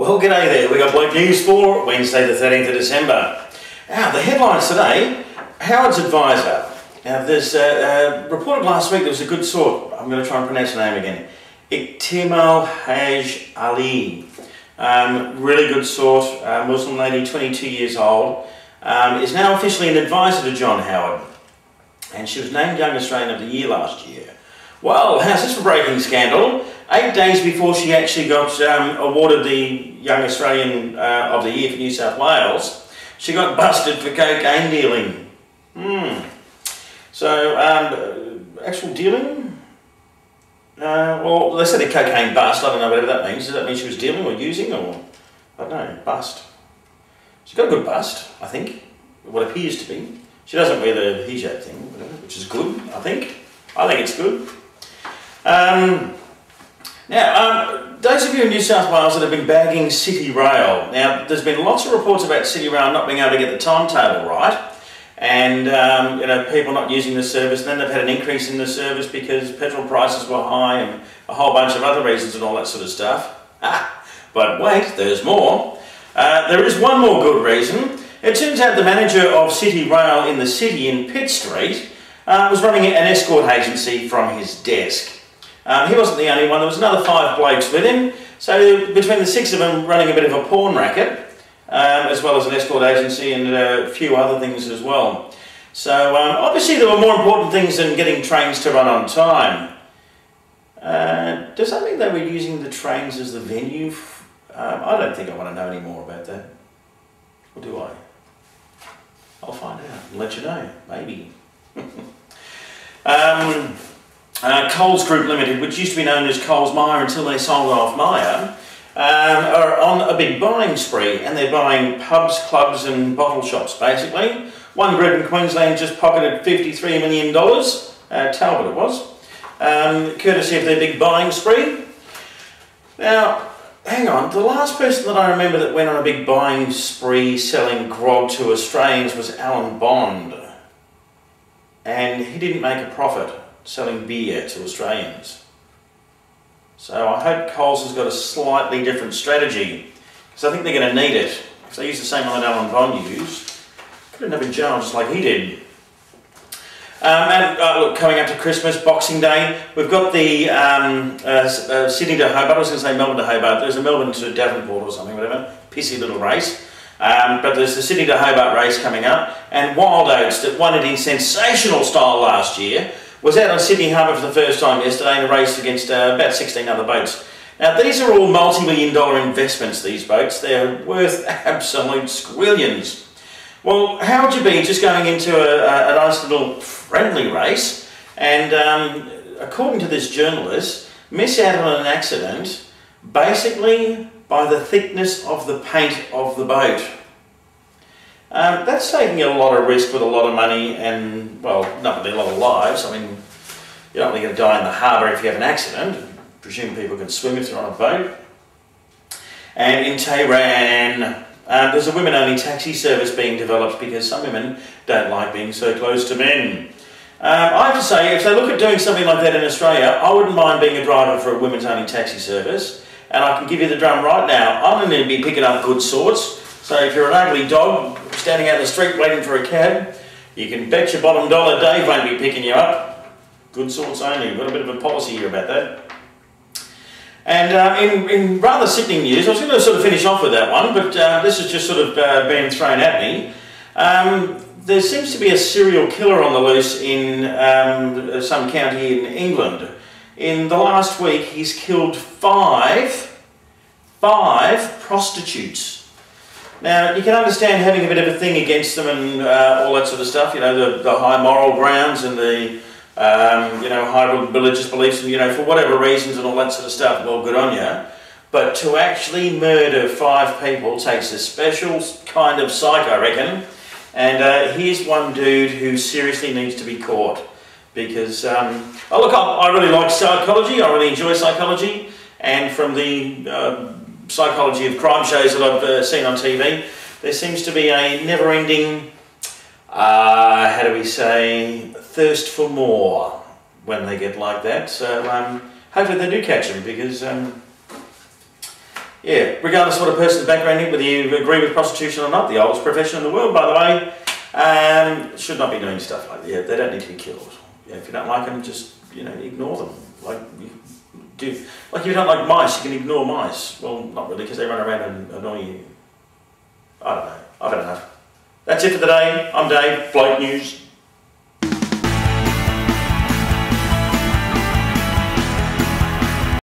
Well, g'day there. We got Bloke News for Wednesday the 13th of December. Now, the headlines today, Howard's advisor. Now, there's reported last week there was a good sort. I'm going to try and pronounce the name again. Iktimal Hage-Ali. Really good sort, Muslim lady, 22 years old, is now officially an advisor to John Howard. And she was named Young Australian of the Year last year. Well, how's this for breaking scandal? 8 days before she actually got awarded the Young Australian of the Year for New South Wales, she got busted for cocaine dealing. So, actual dealing? Well, they said a cocaine bust. I don't know whatever that means. Does that mean she was dealing or using or, I don't know, bust? She's got a good bust, I think, what appears to be. She doesn't wear the hijab thing, which is good, I think. I think it's good. Now, those of you in New South Wales that have been bagging City Rail, now there's been lots of reports about City Rail not being able to get the timetable right, and you know, people not using the service, and then they've had an increase in the service because petrol prices were high and a whole bunch of other reasons and all that sort of stuff. But wait, there's more. There is one more good reason. It turns out the manager of City Rail in the city in Pitt Street was running an escort agency from his desk. He wasn't the only one, there was another 5 blokes with him, so between the 6 of them running a bit of a porn racket, as well as an escort agency and a few other things as well. So obviously there were more important things than getting trains to run on time. Does that mean they were using the trains as the venue? I don't think I want to know any more about that. Or do I? I'll find out and let you know, maybe. Coles Group Limited, which used to be known as Coles Myer until they sold off Myer, are on a big buying spree, and they're buying pubs, clubs and bottle shops basically. One group in Queensland just pocketed $53 million, Talbot it was, courtesy of their big buying spree. Now, hang on, the last person that I remember that went on a big buying spree selling grog to Australians was Alan Bond, and he didn't make a profit selling beer to Australians. So I hope Coles has got a slightly different strategy, because I think they're going to need it. If they use the same one that Alan Bond used, could end up in jail just like he did. Look, coming up to Christmas, Boxing Day, we've got the Sydney to Hobart, I was going to say Melbourne to Hobart, there's a Melbourne to Davenport or something, whatever, pissy little race. But there's the Sydney to Hobart race coming up, and Wild Oats, that won it in sensational style last year, was out on Sydney Harbour for the first time yesterday in a race against about 16 other boats. Now these are all multi-million dollar investments, these boats. They're worth absolute squillions. Well, how would you be just going into a nice little friendly race and, according to this journalist, miss out on an accident basically by the thickness of the paint of the boat? That's taking a lot of risk with a lot of money and, well, not really a lot of lives. I mean, you're not really going to die in the harbour if you have an accident. I presume people can swim if they're on a boat. And in Tehran, there's a women-only taxi service being developed because some women don't like being so close to men. I have to say, if they look at doing something like that in Australia, I wouldn't mind being a driver for a women's-only taxi service. And I can give you the drum right now, I'm going to be picking up good sorts. So if you're an ugly dog standing out in the street waiting for a cab, you can bet your bottom dollar Dave won't be picking you up. Good sorts only. We've got a bit of a policy here about that. And in rather sickening news, I was going to sort of finish off with that one, but this has just sort of been thrown at me. There seems to be a serial killer on the loose in some county in England. In the last week, he's killed five prostitutes. Now, you can understand having a bit of a thing against them and all that sort of stuff, you know, the high moral grounds and the, you know, high religious beliefs and, you know, for whatever reasons and all that sort of stuff, well, good on you. But to actually murder 5 people takes a special kind of psych, I reckon. And here's one dude who seriously needs to be caught. Because, oh look, I really like psychology, I really enjoy psychology, and from the psychology of crime shows that I've seen on TV, there seems to be a never-ending, how do we say, thirst for more when they get like that. So hopefully they do catch them, because Yeah, regardless of what a person's background is, whether you agree with prostitution or not, the oldest profession in the world, by the way, should not be doing stuff like that. Yeah, they don't need to be killed. Yeah, if you don't like them, just, you know, ignore them. Like if you don't like mice, you can ignore mice. Well, not really, because they run around and annoy you. I don't know. I've had enough. That's it for the day. I'm Dave, Bloke News.